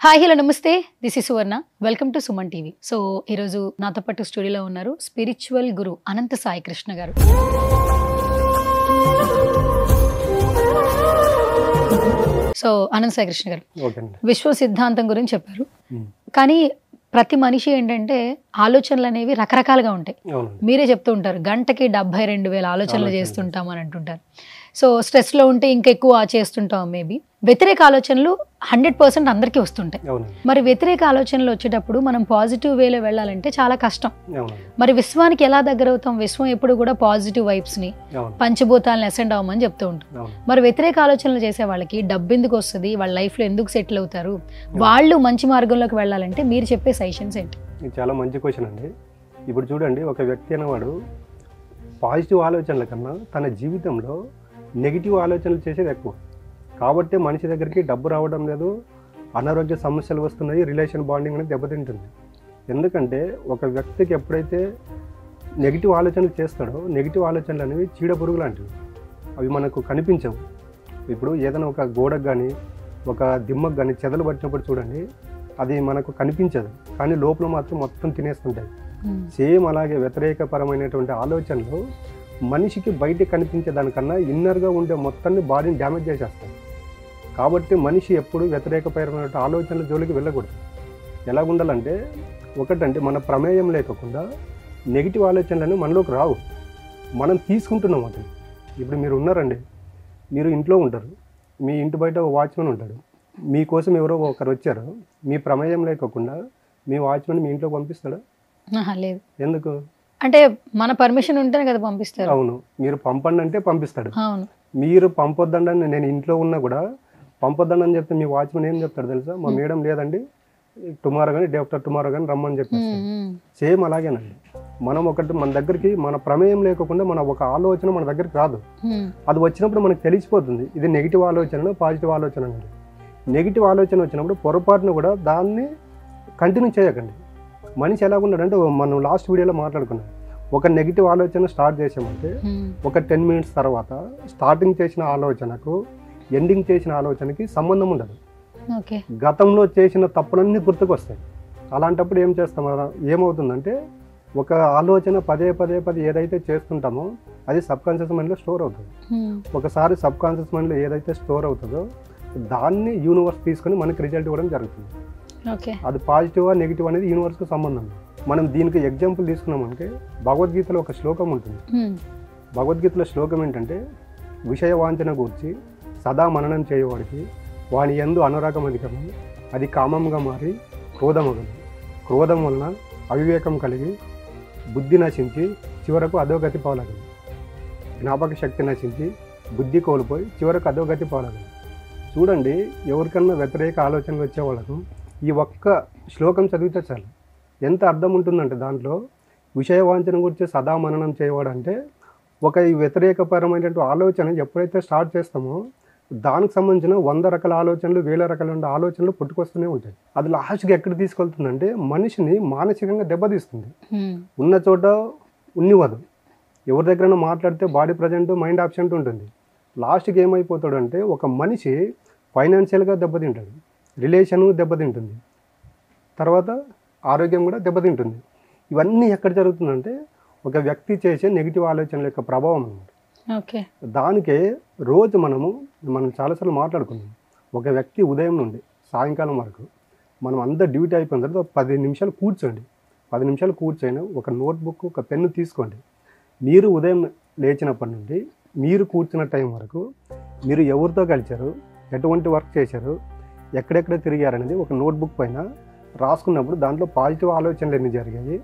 Hi hello నమస్తే this is Suvarna welcome to Suman TV. So ఈరోజు నాతో పాటు స్టూడియోలో ఉన్నారు స్పిరిచువల్ గురు అనంత సాయి కృష్ణ గారు. సో అనంత సాయి కృష్ణ గారు విశ్వ సిద్ధాంతం గురించి చెప్పారు. కానీ ప్రతి మనిషి ఏంటంటే ఆలోచనలు అనేవి రకరకాలుగా ఉంటాయి. మీరే చెప్తూ ఉంటారు గంటకి 72,000 ఆలోచనలు చేస్తుంటాం అని అంటుంటారు. సో స్ట్రెస్లో ఉంటే ఇంకా ఎక్కువ చేస్తుంటాం. మేబీ వ్యతిరేక ఆలోచనలు 100% అందరికీ వస్తుంటాయి. మరి వ్యతిరేక ఆలోచనలు వచ్చేటప్పుడు మనం పాజిటివ్ వేలో వెళ్ళాలంటే చాలా కష్టం. మరి విశ్వానికి ఎలా దగ్గర అవుతాం? విశ్వం ఎప్పుడు కూడా పాజిటివ్ వైబ్స్ ని పంచభూతాలను అసెండ్ అవ్వమని చెప్తూ ఉంటాం. మరి వ్యతిరేక ఆలోచనలు చేసే వాళ్ళకి డబ్బు ఎందుకు వస్తుంది? వాళ్ళ లైఫ్ లో ఎందుకు సెటిల్ అవుతారు? వాళ్ళు మంచి మార్గంలోకి వెళ్ళాలంటే మీరు చెప్పే సజెషన్స్ ఏంటి? చాలా మంచి క్వశ్చన్ అండి. ఇప్పుడు చూడండి, ఒక వ్యక్తి అనేవాడు పాజిటివ్ ఆలోచనల కన్నా తన జీవితంలో నెగిటివ్ ఆలోచనలు చేసేది ఎక్కువ. కాబట్టి మనిషి దగ్గరికి డబ్బు రావడం లేదు, అనారోగ్య సమస్యలు వస్తున్నాయి, రిలేషన్ బాండింగ్ అనేది దెబ్బతింటుంది. ఎందుకంటే ఒక వ్యక్తికి ఎప్పుడైతే నెగిటివ్ ఆలోచనలు చేస్తాడో, నెగిటివ్ ఆలోచనలు అనేవి చీడ పురుగు లాంటివి. అవి మనకు కనిపించవు. ఇప్పుడు ఏదైనా ఒక గోడకు కానీ ఒక దిమ్మకు కానీ చెదలు పట్టినప్పుడు చూడండి, అది మనకు కనిపించదు, కానీ లోపల మాత్రం మొత్తం తినేస్తుంటాయి. సేమ్ అలాగే వ్యతిరేకపరమైనటువంటి ఆలోచనలు మనిషికి బయట కనిపించే దానికన్నా ఇన్నర్గా ఉండే మొత్తాన్ని బాడీని డ్యామేజ్ చేసేస్తాయి. కాబట్టి మనిషి ఎప్పుడు వ్యతిరేకపరమైన ఆలోచనల జోలికి వెళ్ళకూడదు. ఎలా ఉండాలంటే, ఒకటంటే మన ప్రమేయం లేకుండా నెగిటివ్ ఆలోచనలను మనలోకి రావు, మనం తీసుకుంటున్నాం అతను. ఇప్పుడు మీరు ఉన్నారండి, మీరు ఇంట్లో ఉంటారు, మీ ఇంటి బయట ఒక వాచ్మెన్ ఉంటాడు, మీకోసం ఎవరో ఒకరు వచ్చారు, మీ ప్రమేయం లేకుండా మీ వాచ్మెన్ మీ ఇంట్లోకి పంపిస్తాడా? లేదు. ఎందుకు? అంటే మన పర్మిషన్ ఉంటేనే కదా పంపిస్తారు. అవును, మీరు పంపండి అంటే పంపిస్తాడు. అవును, మీరు పంపొద్దండి, నేను ఇంట్లో ఉన్నా కూడా పంపొద్దండి అని చెప్తే మీ వాచ్మెన్ ఏం చెప్తాడు తెలుసా? మా మేడం లేదండి, టుమారో కానీ డే ఆఫ్టర్ టుమారో కానీ రమ్మని చెప్పేస్తాడు. సేమ్ అలాగేనండి, మనం ఒకటి మన దగ్గరికి మన ప్రమేయం లేకుండా మన ఒక ఆలోచన మన దగ్గరికి రాదు. అది వచ్చినప్పుడు మనకు తెలిసిపోతుంది ఇది నెగిటివ్ ఆలోచన పాజిటివ్ ఆలోచన అనేది. నెగిటివ్ ఆలోచన వచ్చినప్పుడు పొరపాటును కూడా దాన్ని కంటిన్యూ చేయకండి. మనిషి ఎలా ఉన్నాడంటే, మనం లాస్ట్ వీడియోలో మాట్లాడుకున్నాం, ఒక నెగిటివ్ ఆలోచన స్టార్ట్ చేసామంటే ఒక 10 minutes తర్వాత స్టార్టింగ్ చేసిన ఆలోచనకు ఎండింగ్ చేసిన ఆలోచనకి సంబంధం ఉండదు. గతంలో చేసిన తప్పులన్నీ గుర్తుకొస్తాయి. అలాంటప్పుడు ఏం చేస్తాం, ఏమవుతుందంటే ఒక ఆలోచన పదే ఏదైతే చేస్తుంటామో అది సబ్కాన్షియస్ మైండ్లో స్టోర్ అవుతుంది. ఒకసారి సబ్కాన్షియస్ మైండ్లో ఏదైతే స్టోర్ అవుతుందో దాన్ని యూనివర్స్ తీసుకొని మనకి రిజల్ట్ ఇవ్వడం జరుగుతుంది. అది పాజిటివ్ నెగిటివ్ అనేది యూనివర్స్కి సంబంధం. మనం దీనికి ఎగ్జాంపుల్ తీసుకున్నామంటే భగవద్గీతలో ఒక శ్లోకం ఉంటుంది. భగవద్గీతలో శ్లోకం ఏంటంటే, విషయ వాంఛన గూర్చి సదా మననం చేయవాడికి వాని యందు అనురాగం అధికము, అది కామంగా మారి క్రోధమగదు. క్రోధం వలన అవివేకం కలిగి బుద్ధి నశించి చివరకు అధోగతి పాలగదు. జ్ఞాపక శక్తి నశించి బుద్ధి కోల్పోయి చివరకు అధోగతి పాలగదు. చూడండి, ఎవరికన్నా వ్యతిరేక ఆలోచనలు వచ్చే వాళ్ళకు ఈ ఒక్క శ్లోకం చదివితే చాలు ఎంత అర్థం ఉంటుందంటే, దాంట్లో విషయ వాంఛన గురించి సదా మననం చేయవాడంటే ఒక ఈ వ్యతిరేకపరమైనటువంటి ఆలోచన ఎప్పుడైతే స్టార్ట్ చేస్తామో దానికి సంబంధించిన 100 రకాల ఆలోచనలు 1000 రకాల ఆలోచనలు పుట్టుకొస్తూనే ఉంటాయి. అది లాస్ట్కి ఎక్కడ తీసుకెళ్తుందంటే మనిషిని మానసికంగా దెబ్బతీస్తుంది. ఉన్న చోట ఉన్నివ్వదు. ఎవరి దగ్గరైనా మాట్లాడితే బాడీ ప్రజెంట్ మైండ్ ఆబ్సెంట్ ఉంటుంది. లాస్ట్కి ఏమైపోతాడు అంటే, ఒక మనిషి ఫైనాన్షియల్గా దెబ్బతింటాడు, రిలేషను దెబ్బతింటుంది, తర్వాత ఆరోగ్యం కూడా దెబ్బతింటుంది. ఇవన్నీ ఎక్కడ జరుగుతుందంటే ఒక వ్యక్తి చేసే నెగిటివ్ ఆలోచనల యొక్క ప్రభావం అన్నమాట. దానికే రోజు మనం చాలాసార్లు మాట్లాడుకున్నాం, ఒక వ్యక్తి ఉదయం నుండి సాయంకాలం వరకు మనం అందరు డ్యూటీ అయిపోయిన తర్వాత 10 నిమిషాలు కూర్చోండి. 10 నిమిషాలు కూర్చొని ఒక నోట్బుక్ ఒక పెన్ను తీసుకోండి. మీరు ఉదయం లేచినప్పటి నుండి మీరు కూర్చున్న టైం వరకు మీరు ఎవరితో కలిశారు, ఎటువంటి వర్క్ చేశారు, ఎక్కడెక్కడ తిరిగారనేది ఒక నోట్బుక్ పైన రాసుకున్నప్పుడు దాంట్లో పాజిటివ్ ఆలోచనలు ఎన్ని జరిగాయి,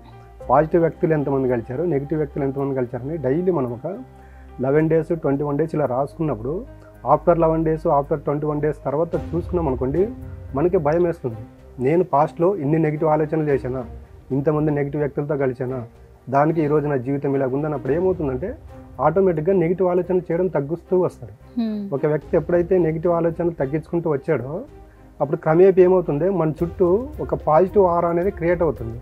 పాజిటివ్ వ్యక్తులు ఎంతమంది కలిశారు, నెగిటివ్ వ్యక్తులు ఎంతమంది కలిశారని డైలీ మనం ఒక 11 days 21 days ఇలా రాసుకున్నప్పుడు ఆఫ్టర్ 11 days ఆఫ్టర్ 21 days తర్వాత చూసుకున్నాం అనుకోండి, మనకి భయం వేస్తుంది. నేను పాస్ట్లో ఇన్ని నెగిటివ్ ఆలోచనలు చేశానా, ఇంతమంది నెగిటివ్ వ్యక్తులతో కలిశానా, దానికి ఈరోజు నా జీవితం ఇలా ఉందని అప్పుడు ఏమవుతుందంటే ఆటోమేటిక్గా నెగిటివ్ ఆలోచనలు చేయడం తగ్గిస్తూ వస్తాడు. ఒక వ్యక్తి ఎప్పుడైతే నెగిటివ్ ఆలోచనలు తగ్గించుకుంటూ వచ్చాడో అప్పుడు క్రమేపీ ఏమవుతుంది, మన చుట్టూ ఒక పాజిటివ్ ఆరా అనేది క్రియేట్ అవుతుంది.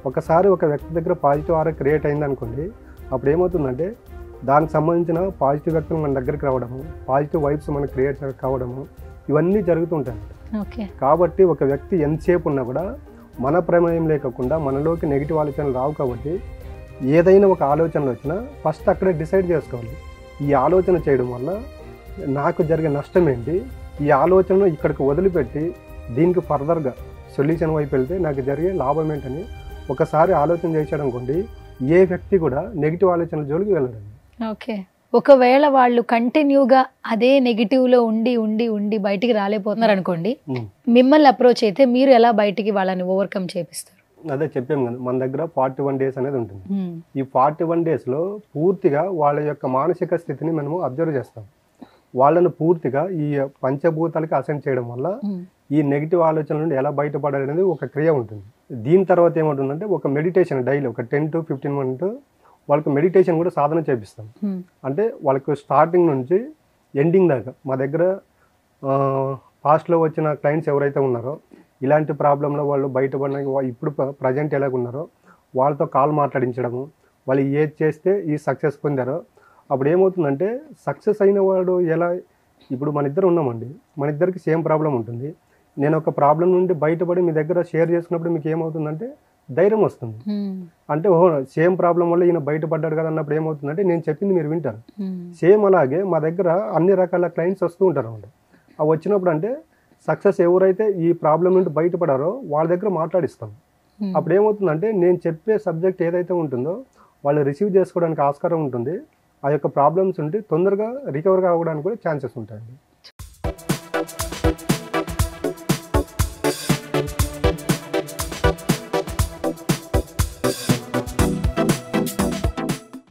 ఒకసారి ఒక వ్యక్తి దగ్గర పాజిటివ్ ఆరా క్రియేట్ అయింది అనుకోండి, అప్పుడు ఏమవుతుందంటే దానికి సంబంధించిన పాజిటివ్ వ్యక్తులు మన దగ్గరికి రావడము, పాజిటివ్ వైబ్స్ మనకు క్రియేట్ కావడము, ఇవన్నీ జరుగుతుంటాయి. ఓకే. కాబట్టి ఒక వ్యక్తి ఎంతసేపు ఉన్నా కూడా మన ప్రమేయం లేకుండా మనలోకి నెగిటివ్ ఆలోచనలు రావు. కాబట్టి ఏదైనా ఒక ఆలోచనలు వచ్చినా ఫస్ట్ అక్కడే డిసైడ్ చేసుకోవాలి. ఈ ఆలోచన చేయడం వల్ల నాకు జరిగే నష్టం ఏంటి, ఈ ఆలోచనను ఇక్కడికి వదిలిపెట్టి దీనికి ఫర్దర్గా సొల్యూషన్ వైపు వెళ్తే నాకు జరిగే లాభం ఏంటని ఒకసారి ఆలోచన చేశాడు అనుకోండి, ఏ వ్యక్తి కూడా నెగిటివ్ ఆలోచనల జోలికి వెళ్ళడండి. ఓకే. ఒకవేళ వాళ్ళు కంటిన్యూగా అదే నెగిటివ్లో ఉండి ఉండి ఉండి బయటికి రాలేకపోతున్నారు అనుకోండి, మిమ్మల్ని అప్రోచ్ అయితే మీరు ఎలా బయటికి వాళ్ళని ఓవర్కమ్ చేపిస్తారు? అదే చెప్పాము కదా, మన దగ్గర 41 days అనేది ఉంటుంది. ఈ 41 daysలో పూర్తిగా వాళ్ళ యొక్క మానసిక స్థితిని మనము అబ్జర్వ్ చేస్తాం. వాళ్ళను పూర్తిగా ఈ పంచభూతాలకి అసెంట్ చేయడం వల్ల ఈ నెగిటివ్ ఆలోచనల నుండి ఎలా బయటపడాలి అనేది ఒక క్రియ ఉంటుంది. దీని తర్వాత ఏముంటుందంటే ఒక మెడిటేషన్ డైలీ ఒక 10 to 15 minutes వాళ్ళకి మెడిటేషన్ కూడా సాధన చేపిస్తాం. అంటే వాళ్ళకి స్టార్టింగ్ నుంచి ఎండింగ్ దాకా మా దగ్గర పాస్ట్లో వచ్చిన క్లయింట్స్ ఎవరైతే ఉన్నారో ఇలాంటి ప్రాబ్లంలో వాళ్ళు బయటపడడానికి ఇప్పుడు ప్రజెంట్ ఎలాగున్నారో వాళ్ళతో కాల్ మాట్లాడించడము, వాళ్ళు ఏది చేస్తే ఈ సక్సెస్ పొందారో అప్పుడు ఏమవుతుందంటే సక్సెస్ అయిన వాడు ఎలా, ఇప్పుడు మన ఇద్దరు ఉన్నామండి, మన ఇద్దరికి సేమ్ ప్రాబ్లం ఉంటుంది. నేను ఒక ప్రాబ్లం నుండి బయటపడి మీ దగ్గర షేర్ చేసుకున్నప్పుడు మీకు ఏమవుతుందంటే ధైర్యం వస్తుంది. అంటే ఓహో సేమ్ ప్రాబ్లం వల్ల ఈయన బయటపడ్డాడు కదా అన్నప్పుడు ఏమవుతుందంటే నేను చెప్పింది మీరు వింటారు. సేమ్ అలాగే మా దగ్గర అన్ని రకాల క్లయింట్స్ వస్తూ ఉంటారు అన్నమాట. అవి వచ్చినప్పుడు అంటే సక్సెస్ ఎవరైతే ఈ ప్రాబ్లం నుండి బయటపడారో వాళ్ళ దగ్గర మాట్లాడిస్తాం. అప్పుడు ఏమవుతుందంటే నేను చెప్పే సబ్జెక్ట్ ఏదైతే ఉంటుందో వాళ్ళు రిసీవ్ చేసుకోవడానికి ఆస్కారం ఉంటుంది. ఆ యొక్క ప్రాబ్లమ్స్ ఉంటే తొందరగా రికవర్ కావడానికి కూడా ఛాన్సెస్ ఉంటాయండి.